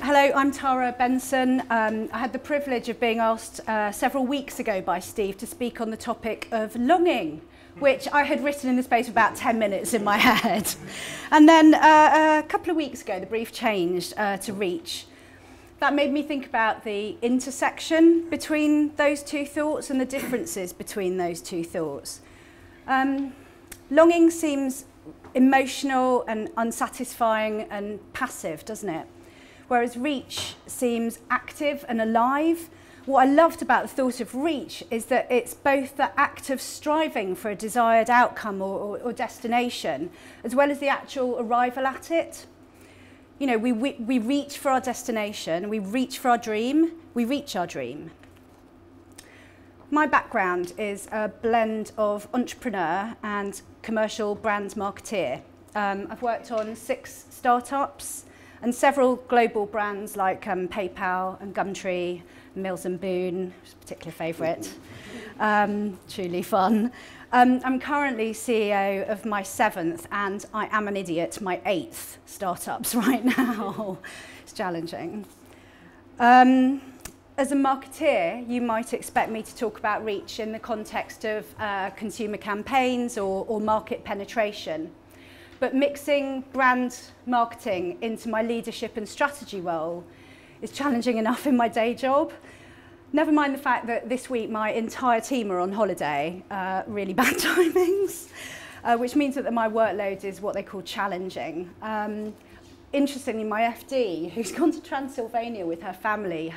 Hello, I'm Tara Benson. I had the privilege of being asked several weeks ago by Steve to speak on the topic of longing, which I had written in the space of about 10 minutes in my head. And then a couple of weeks ago, the brief changed to reach. That made me think about the intersection between those two thoughts and the differences between those two thoughts. Longing seems emotional and unsatisfying and passive, doesn't it? Whereas reach seems active and alive. What I loved about the thought of reach is that it's both the act of striving for a desired outcome or destination, as well as the actual arrival at it. You know, we reach for our destination, we reach for our dream, we reach our dream. My background is a blend of entrepreneur and commercial brand marketeer. I've worked on 6 startups, and several global brands like PayPal and Gumtree, Mills and Boon, which is a particular favourite, truly fun. I'm currently CEO of my 7th, and I am an idiot, my 8th startups right now. It's challenging. As a marketeer, you might expect me to talk about reach in the context of consumer campaigns or market penetration. But mixing brand marketing into my leadership and strategy role is challenging enough in my day job. Never mind the fact that this week my entire team are on holiday, really bad timings, which means that my workload is what they call challenging. Interestingly, my FD, who's gone to Transylvania with her family,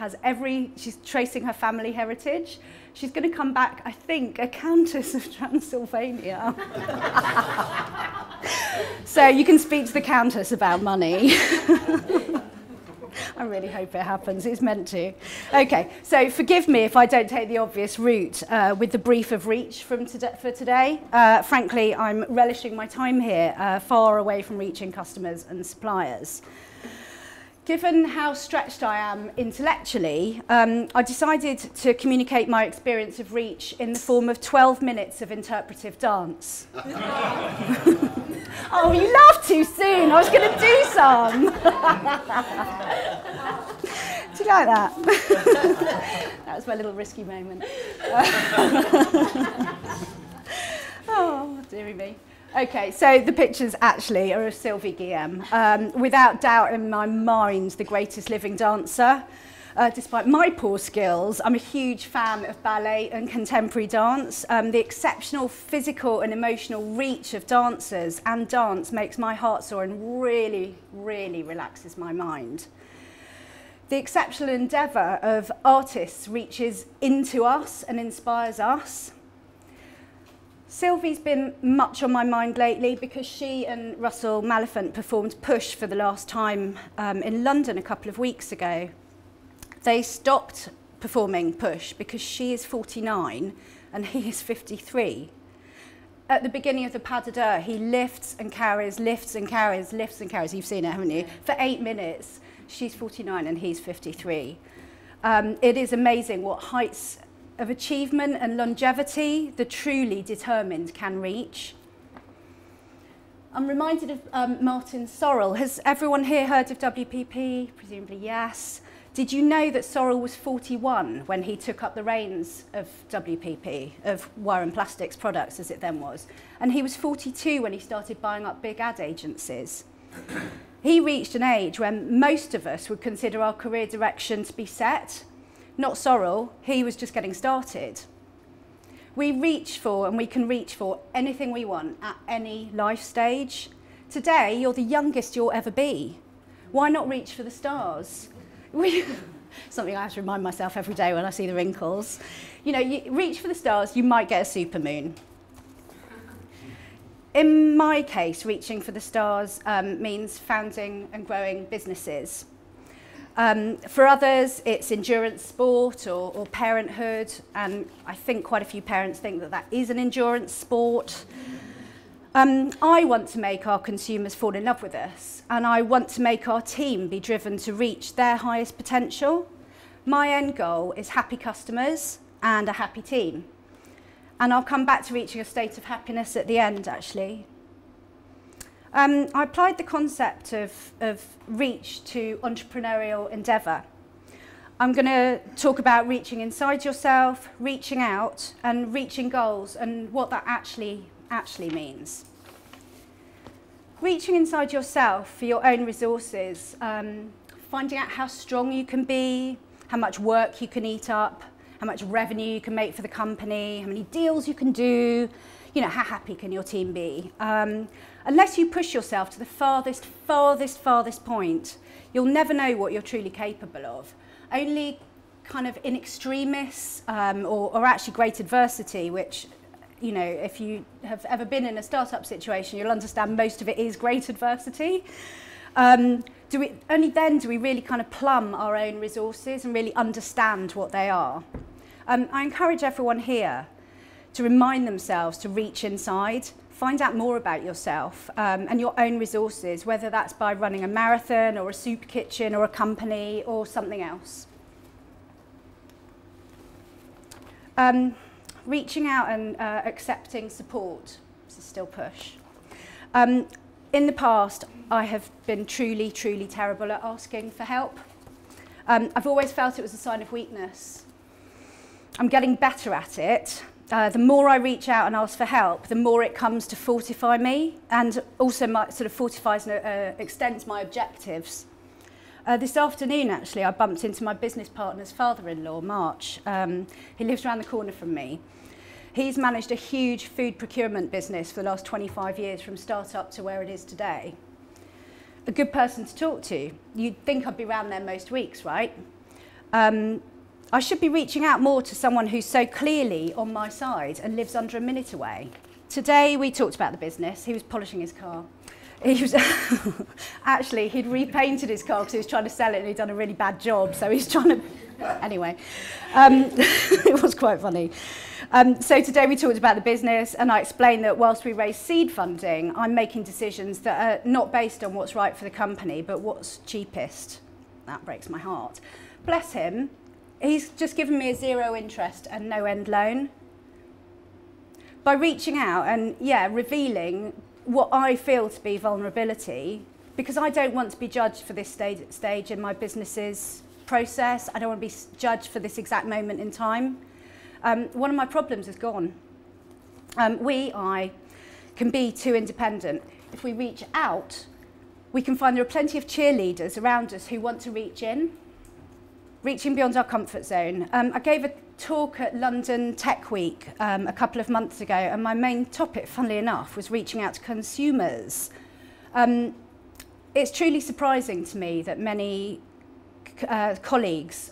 she's tracing her family heritage. She's going to come back, I think, a Countess of Transylvania. So you can speak to the Countess about money. I really hope it happens. It's meant to. Okay, so forgive me if I don't take the obvious route with the brief of reach for today. Frankly, I'm relishing my time here, far away from reaching customers and suppliers. Given how stretched I am intellectually, I decided to communicate my experience of reach in the form of 12 minutes of interpretive dance. Oh, you laughed too soon. I was going to do some. Do you like that? That was my little risky moment. Oh, dearie me. Okay, so the pictures actually are of Sylvie Guillem. Without doubt in my mind, the greatest living dancer. Despite my poor skills, I'm a huge fan of ballet and contemporary dance. The exceptional physical and emotional reach of dancers and dance makes my heart soar and really, really relaxes my mind. The exceptional endeavour of artists reaches into us and inspires us. Sylvie's been much on my mind lately because she and Russell Maliphant performed Push for the last time in London a couple of weeks ago. They stopped performing Push because she is 49 and he is 53. At the beginning of the pas de deux, he lifts and carries, lifts and carries, lifts and carries. You've seen it, haven't you? For 8 minutes. She's 49 and he's 53. It is amazing what heights of achievement and longevity the truly determined can reach. I'm reminded of Martin Sorrell. Has everyone here heard of WPP? Presumably yes. Did you know that Sorrell was 41 when he took up the reins of WPP, of Wire and Plastics Products as it then was? And he was 42 when he started buying up big ad agencies. He reached an age when most of us would consider our career direction to be set. Not Sorrell, he was just getting started. We reach for and we can reach for anything we want at any life stage. Today, you're the youngest you'll ever be. Why not reach for the stars? Something I have to remind myself every day when I see the wrinkles. You know, you reach for the stars, you might get a supermoon. In my case, reaching for the stars means founding and growing businesses. For others, it's endurance sport or parenthood, and I think quite a few parents think that that is an endurance sport. I want to make our consumers fall in love with us, and I want to make our team be driven to reach their highest potential. My end goal is happy customers and a happy team. And I'll come back to reaching a state of happiness at the end, actually. I applied the concept of reach to entrepreneurial endeavour. I'm going to talk about reaching inside yourself, reaching out, and reaching goals, and what that actually means. Reaching inside yourself for your own resources, finding out how strong you can be, how much work you can eat up, how much revenue you can make for the company, how many deals you can do, you know, how happy can your team be. Unless you push yourself to the farthest point, you'll never know what you're truly capable of. Only kind of in extremis or actually great adversity, which, you know, if you have ever been in a startup situation, you'll understand most of it is great adversity. Only then do we really kind of plumb our own resources and really understand what they are. I encourage everyone here to remind themselves to reach inside, find out more about yourself and your own resources, whether that's by running a marathon or a soup kitchen or a company or something else. Reaching out and accepting support. This is still push. In the past, I have been truly terrible at asking for help. I've always felt it was a sign of weakness. I'm getting better at it. The more I reach out and ask for help, the more it comes to fortify me, and also sort of fortifies and extends my objectives. This afternoon, actually, I bumped into my business partner's father-in-law, March. He lives around the corner from me. He's managed a huge food procurement business for the last 25 years, from start-up to where it is today. A good person to talk to. You'd think I'd be around there most weeks, right? I should be reaching out more to someone who's so clearly on my side and lives under a minute away. Today, we talked about the business. He was polishing his car. He was actually, he'd repainted his car because he was trying to sell it and he'd done a really bad job. So he's trying to, anyway, it was quite funny. So today we talked about the business, and I explained that whilst we raise seed funding, I'm making decisions that are not based on what's right for the company, but what's cheapest. That breaks my heart. Bless him. He's just given me a 0 interest and no end loan. By reaching out and, revealing what I feel to be vulnerability, because I don't want to be judged for this stage in my business's process. I don't want to be judged for this exact moment in time. One of my problems is gone. I can be too independent. If we reach out, we can find there are plenty of cheerleaders around us who want to reach in, reaching beyond our comfort zone. I gave a talk at London Tech Week a couple of months ago, and my main topic, funnily enough, was reaching out to consumers. It's truly surprising to me that many colleagues,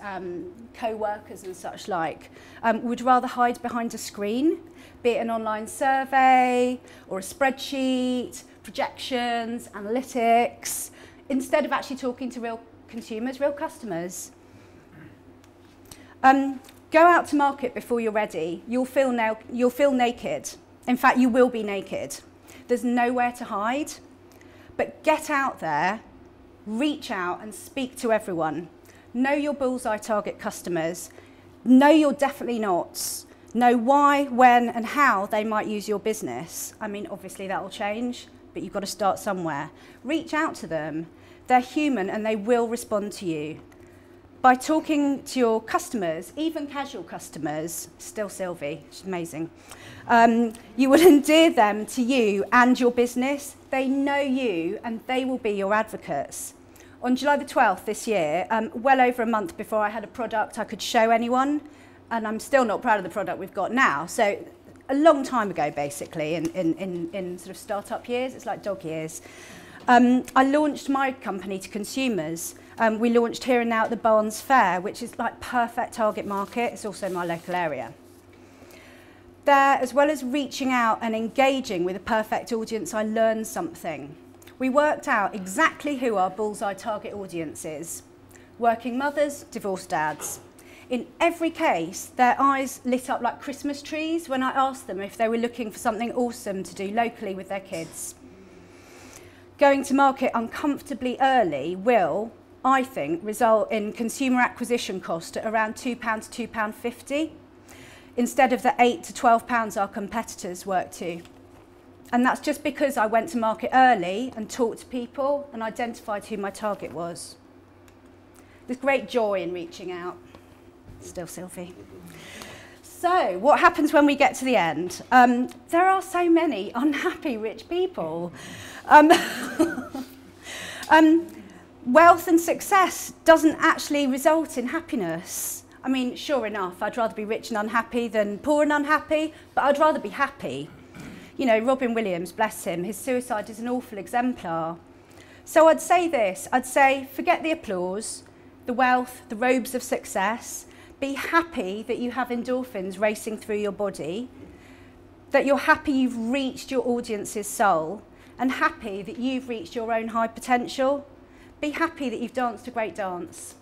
co-workers and such like, would rather hide behind a screen, be it an online survey or a spreadsheet, projections, analytics, instead of actually talking to real consumers, real customers. Go out to market before you're ready. You'll feel naked. In fact, you will be naked. There's nowhere to hide. But get out there, reach out and speak to everyone. Know your bullseye target customers. Know your definitely nots. Know why, when and how they might use your business. I mean, obviously that will change, but you've got to start somewhere. Reach out to them. They're human and they will respond to you. By talking to your customers, even casual customers, still Sylvie, she's amazing, you will endear them to you and your business. They know you and they will be your advocates. On July the 12th this year, well over a month before I had a product I could show anyone, and I'm still not proud of the product we've got now. So a long time ago, basically, in sort of startup years, it's like dog years, I launched my company to consumers. We launched Here and Now at the Barnes Fair, which is like perfect target market. It's also my local area. There, as well as reaching out and engaging with a perfect audience, I learned something. We worked out exactly who our bullseye target audience is. Working mothers, divorced dads. In every case, their eyes lit up like Christmas trees when I asked them if they were looking for something awesome to do locally with their kids. Going to market uncomfortably early will, I think, result in consumer acquisition cost at around £2 to £2.50, instead of the £8 to £12 our competitors work to. And that's just because I went to market early and talked to people and identified who my target was. There's great joy in reaching out. Still Sylvie. So, what happens when we get to the end? There are so many unhappy rich people. Wealth and success doesn't actually result in happiness. I mean, sure enough, I'd rather be rich and unhappy than poor and unhappy, but I'd rather be happy. You know, Robin Williams, bless him, his suicide is an awful exemplar. So I'd say this, I'd say forget the applause, the wealth, the robes of success. Be happy that you have endorphins racing through your body, that you're happy you've reached your audience's soul, and happy that you've reached your own high potential. Be happy that you've danced a great dance.